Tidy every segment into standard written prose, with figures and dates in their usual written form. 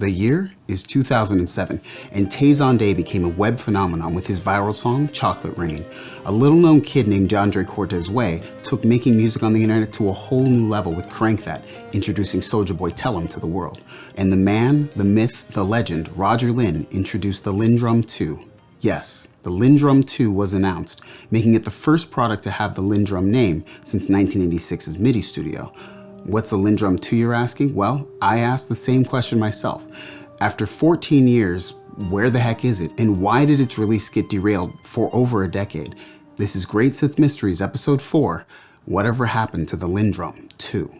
The year is 2007, and Tazon Day became a web phenomenon with his viral song, Chocolate Rain. A little-known kid named DeAndre Cortez Way took making music on the internet to a whole new level with Crank That, introducing Soulja Boy Tell 'Em to the world. And the man, the myth, the legend, Roger Linn, introduced the LinnDrum 2. Yes, the LinnDrum 2 was announced, making it the first product to have the LinnDrum name since 1986's MIDI studio. What's the LinnDrum 2, you're asking? Well, I asked the same question myself. After 14 years, where the heck is it? And why did its release get derailed for over a decade? This is Great Synth Mysteries, Episode 4, Whatever Happened to the LinnDrum 2?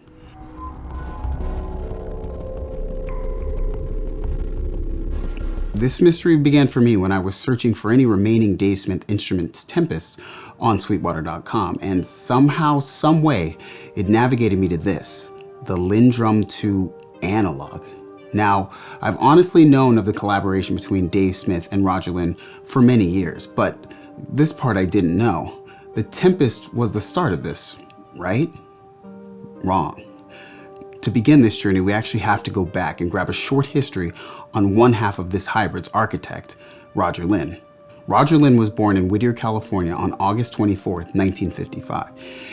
This mystery began for me when I was searching for any remaining Dave Smith Instruments Tempests on Sweetwater.com, and somehow, some way, it navigated me to this, the LinnDrum 2 analog. Now, I've honestly known of the collaboration between Dave Smith and Roger Linn for many years, but this part I didn't know. The Tempest was the start of this, right? Wrong. To begin this journey, we actually have to go back and grab a short history on one half of this hybrid's architect, Roger Linn. Roger Linn was born in Whittier, California on August 24, 1955.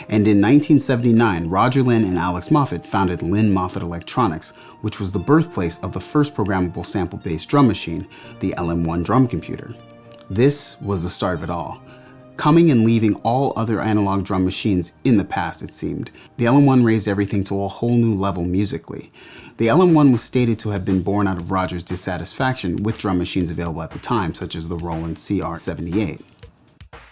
And in 1979, Roger Linn and Alex Moffett founded Linn Moffett Electronics, which was the birthplace of the first programmable sample-based drum machine, the LM1 drum computer. This was the start of it all. Coming and leaving all other analog drum machines in the past, it seemed. The LM1 raised everything to a whole new level musically. The LM1 was stated to have been born out of Roger's dissatisfaction with drum machines available at the time, such as the Roland CR78.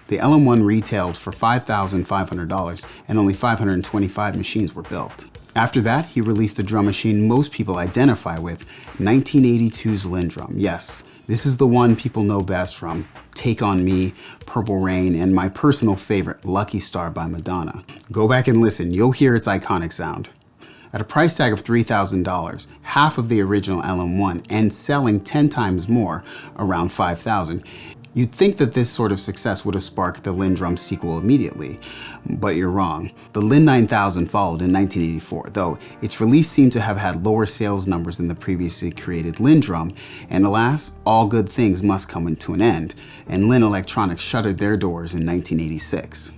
The LM1 retailed for $5,500 and only 525 machines were built. After that, he released the drum machine most people identify with, 1982's LinnDrum. Yes, this is the one people know best from Take On Me, Purple Rain, and my personal favorite, Lucky Star by Madonna. Go back and listen, you'll hear its iconic sound. At a price tag of $3,000, half of the original LM1, and selling 10 times more, around $5,000, you'd think that this sort of success would have sparked the LinnDrum sequel immediately, but you're wrong. The Linn 9000 followed in 1984, though its release seemed to have had lower sales numbers than the previously created LinnDrum, and alas, all good things must come to an end, and Linn Electronics shuttered their doors in 1986.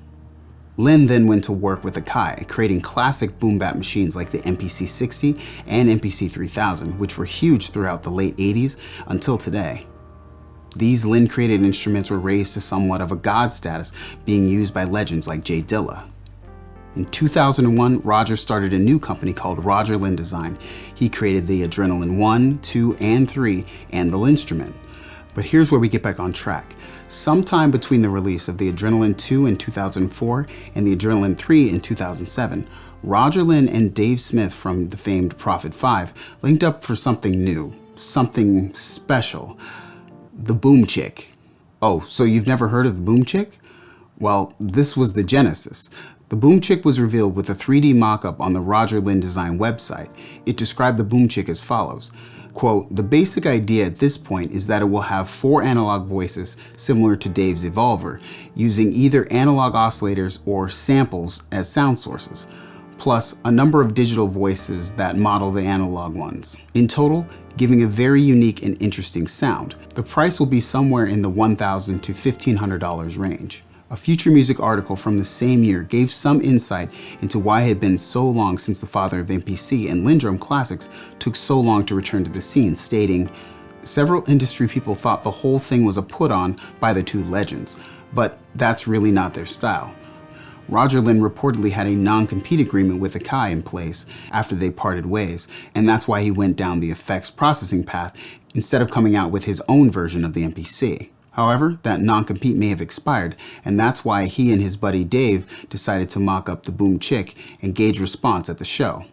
Linn then went to work with Akai, creating classic boom-bap machines like the MPC-60 and MPC-3000, which were huge throughout the late 80s until today. These Linn-created instruments were raised to somewhat of a god status, being used by legends like Jay Dilla. In 2001, Roger started a new company called Roger Linn Design. He created the Adrenaline 1, 2, and 3, and the LinnStrument. But here's where we get back on track. Sometime between the release of the Adrenaline 2 in 2004 and the Adrenaline 3 in 2007, Roger Linn and Dave Smith from the famed Prophet 5 linked up for something new, something special. The Boomchick. Oh, so you've never heard of the Boomchick? Well, this was the genesis. The Boomchick was revealed with a 3D mock-up on the Roger Linn Design website. It described the Boomchick as follows. Quote, the basic idea at this point is that it will have 4 analog voices similar to Dave's Evolver, using either analog oscillators or samples as sound sources, plus a number of digital voices that model the analog ones. In total, giving a very unique and interesting sound. The price will be somewhere in the $1,000 to $1,500 range. A Future Music article from the same year gave some insight into why it had been so long since the father of MPC and LinnDrum classics took so long to return to the scene, stating, several industry people thought the whole thing was a put-on by the two legends, but that's really not their style. Roger Linn reportedly had a non-compete agreement with Akai in place after they parted ways, and that's why he went down the effects processing path instead of coming out with his own version of the MPC. However, that non-compete may have expired, and that's why he and his buddy Dave decided to mock up the Boomchick and gauge response at the show.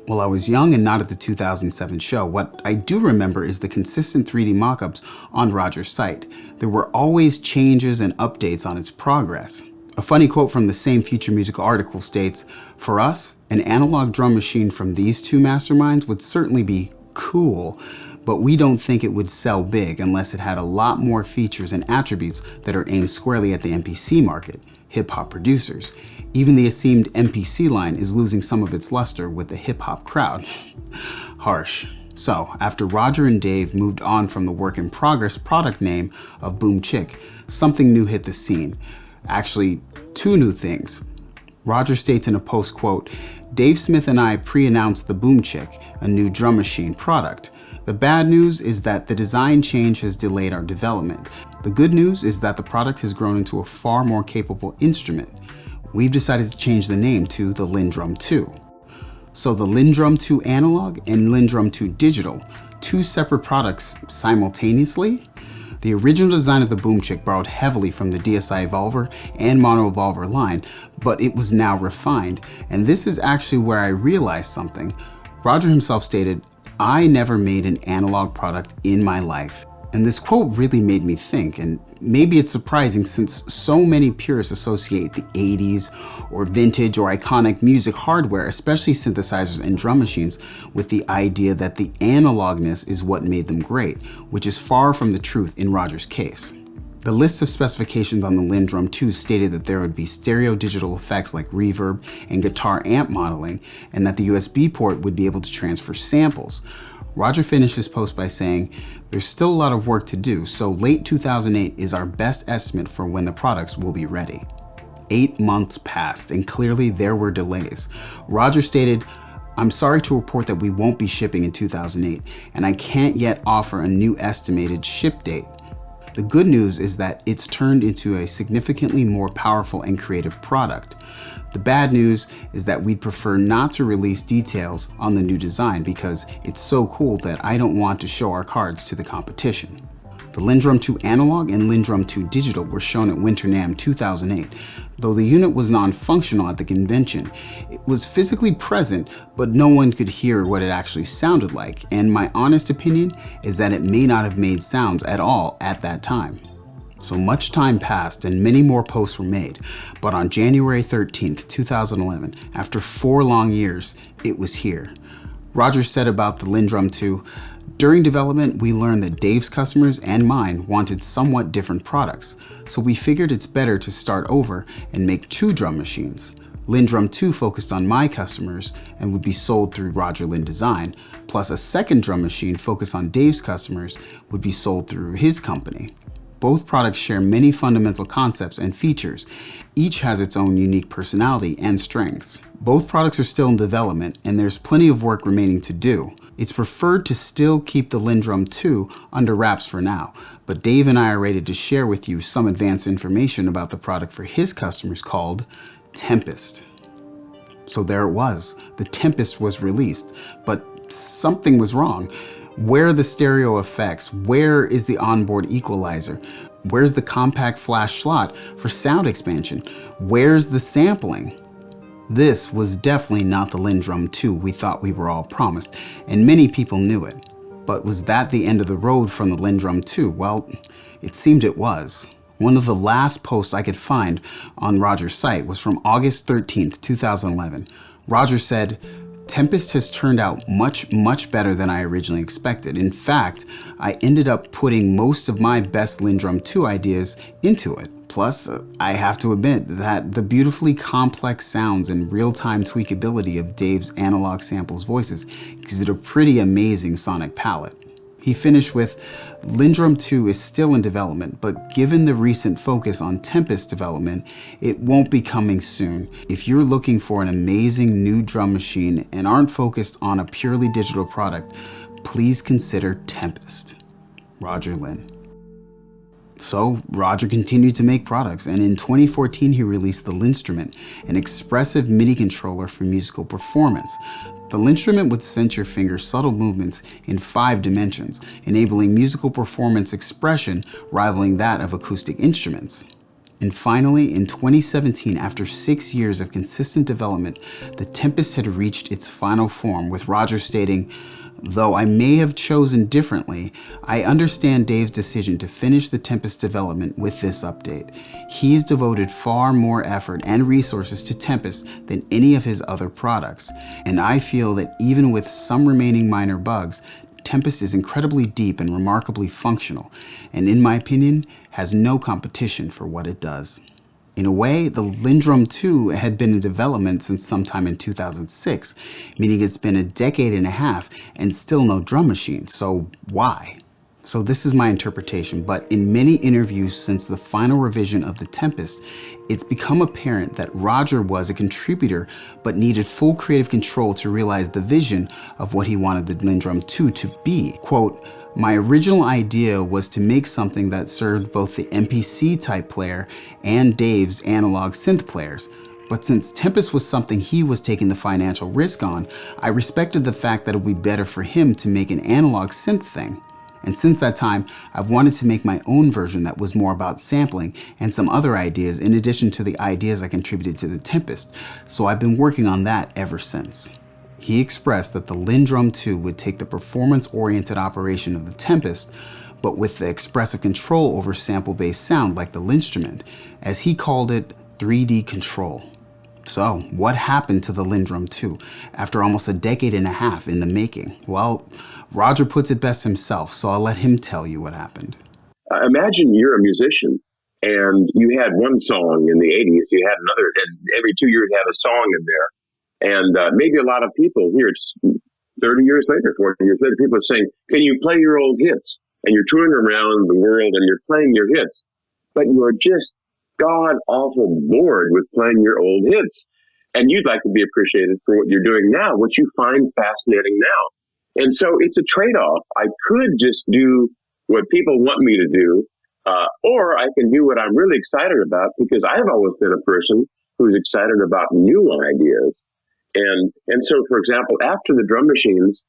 Well, I was young and not at the 2007 show. What I do remember is the consistent 3D mock-ups on Roger's site. There were always changes and updates on its progress. A funny quote from the same Future Music article states, for us, an analog drum machine from these two masterminds would certainly be cool, but we don't think it would sell big unless it had a lot more features and attributes that are aimed squarely at the MPC market, hip-hop producers. Even the esteemed MPC line is losing some of its luster with the hip-hop crowd. Harsh. So, after Roger and Dave moved on from the work-in-progress product name of Boomchick, something new hit the scene. Actually, two new things. Roger states in a post, quote, "Dave Smith and I pre-announced the Boomchick, a new drum machine product. The bad news is that the design change has delayed our development. The good news is that the product has grown into a far more capable instrument. We've decided to change the name to the LinnDrum 2. So the LinnDrum 2 Analog and LinnDrum 2 Digital, two separate products simultaneously? The original design of the Boomchick borrowed heavily from the DSI Evolver and Mono Evolver line, but it was now refined, and this is actually where I realized something. Roger himself stated, "I never made an analog product in my life." And this quote really made me think, and maybe it's surprising since so many purists associate the 80s or vintage or iconic music hardware, especially synthesizers and drum machines, with the idea that the analogness is what made them great, which is far from the truth in Roger's case. The list of specifications on the LinnDrum 2 stated that there would be stereo digital effects like reverb and guitar amp modeling, and that the USB port would be able to transfer samples. Roger finished his post by saying, "There's still a lot of work to do, so late 2008 is our best estimate for when the products will be ready." 8 months passed, and clearly there were delays. Roger stated, "I'm sorry to report that we won't be shipping in 2008, and I can't yet offer a new estimated ship date. The good news is that it's turned into a significantly more powerful and creative product. The bad news is that we'd prefer not to release details on the new design because it's so cool that I don't want to show our cards to the competition." The LinnDrum 2 Analog and LinnDrum 2 Digital were shown at Winter NAMM 2008. Though the unit was non-functional at the convention, it was physically present, but no one could hear what it actually sounded like, and my honest opinion is that it may not have made sounds at all at that time. So much time passed and many more posts were made, but on January 13th, 2011, after 4 long years, it was here. Roger said about the LinnDrum 2, "During development, we learned that Dave's customers and mine wanted somewhat different products, so we figured it's better to start over and make 2 drum machines. LinnDrum 2 focused on my customers and would be sold through Roger Linn Design, plus a second drum machine focused on Dave's customers would be sold through his company. Both products share many fundamental concepts and features. Each has its own unique personality and strengths. Both products are still in development, and there's plenty of work remaining to do. It's preferred to still keep the LinnDrum 2 under wraps for now, but Dave and I are ready to share with you some advanced information about the product for his customers called Tempest." So there it was. The Tempest was released, but something was wrong. Where are the stereo effects? Where is the onboard equalizer? Where's the compact flash slot for sound expansion? Where's the sampling? This was definitely not the LinnDrum 2 we thought we were all promised, and many people knew it. But was that the end of the road from the LinnDrum 2? Well, it seemed it was. One of the last posts I could find on Roger's site was from August 13th, 2011. Roger said, "Tempest has turned out much better than I originally expected. In fact, I ended up putting most of my best LinnDrum 2 ideas into it. Plus, I have to admit that the beautifully complex sounds and real-time tweakability of Dave's analog samples voices gives it a pretty amazing sonic palette." He finished with, "LinnDrum 2 is still in development, but given the recent focus on Tempest development, it won't be coming soon. If you're looking for an amazing new drum machine and aren't focused on a purely digital product, please consider Tempest. Roger Linn." So Roger continued to make products, and in 2014 he released the LinnStrument, an expressive MIDI controller for musical performance. The LinnStrument would sense your finger's subtle movements in 5 dimensions, enabling musical performance expression rivaling that of acoustic instruments. And finally, in 2017, after 6 years of consistent development, the Tempest had reached its final form, with Roger stating, "Though I may have chosen differently, I understand Dave's decision to finish the Tempest development with this update. He's devoted far more effort and resources to Tempest than any of his other products, and I feel that even with some remaining minor bugs, Tempest is incredibly deep and remarkably functional, and in my opinion, has no competition for what it does." In a way, the LinnDrum 2 had been in development since sometime in 2006, meaning it's been a decade and a half and still no drum machine. So why? So this is my interpretation, but in many interviews since the final revision of The Tempest, it's become apparent that Roger was a contributor but needed full creative control to realize the vision of what he wanted the LinnDrum 2 to be. Quote, "My original idea was to make something that served both the MPC type player and Dave's analog synth players. But since Tempest was something he was taking the financial risk on, I respected the fact that it would be better for him to make an analog synth thing. And since that time, I've wanted to make my own version that was more about sampling and some other ideas in addition to the ideas I contributed to The Tempest, so I've been working on that ever since." He expressed that the LinnDrum 2 would take the performance-oriented operation of The Tempest, but with the expressive control over sample-based sound like the LinnStrument, as he called it, 3D control. So, what happened to the LinnDrum 2 after almost a decade and a half in the making? Well, Roger puts it best himself, so I'll let him tell you what happened. Imagine you're a musician and you had one song in the 80s, you had another, and every 2 years you had a song in there. And maybe a lot of people here, it's 30 years later, 40 years later, people are saying, can you play your old hits? And you're touring around the world and you're playing your hits, but you're just god-awful bored with playing your old hits. And you'd like to be appreciated for what you're doing now, what you find fascinating now. And so it's a trade-off. I could just do what people want me to do, or I can do what I'm really excited about, because I've always been a person who's excited about new ideas. And so, for example, after the drum machines,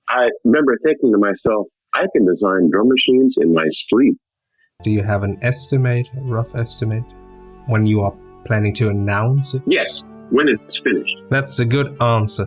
I remember thinking to myself, I can design drum machines in my sleep. Do you have an estimate, a rough estimate, when you are planning to announce it? Yes, when it's finished. That's a good answer.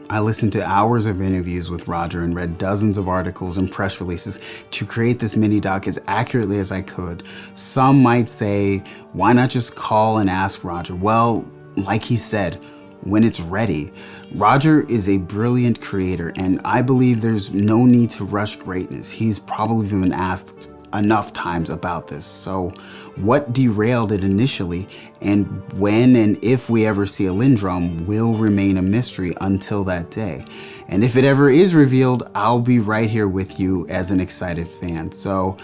I listened to hours of interviews with Roger and read dozens of articles and press releases to create this mini doc as accurately as I could. Some might say, why not just call and ask Roger? Well, like he said, when it's ready. Roger is a brilliant creator, and I believe there's no need to rush greatness. He's probably been asked enough times about this. So what derailed it initially, and when and if we ever see a LinnDrum, will remain a mystery until that day. And if it ever is revealed, I'll be right here with you as an excited fan. So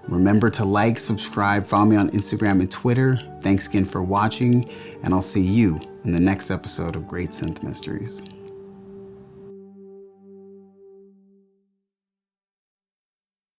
remember to like, subscribe, follow me on Instagram and Twitter. Thanks again for watching, and I'll see you in the next episode of Great Synth Mysteries.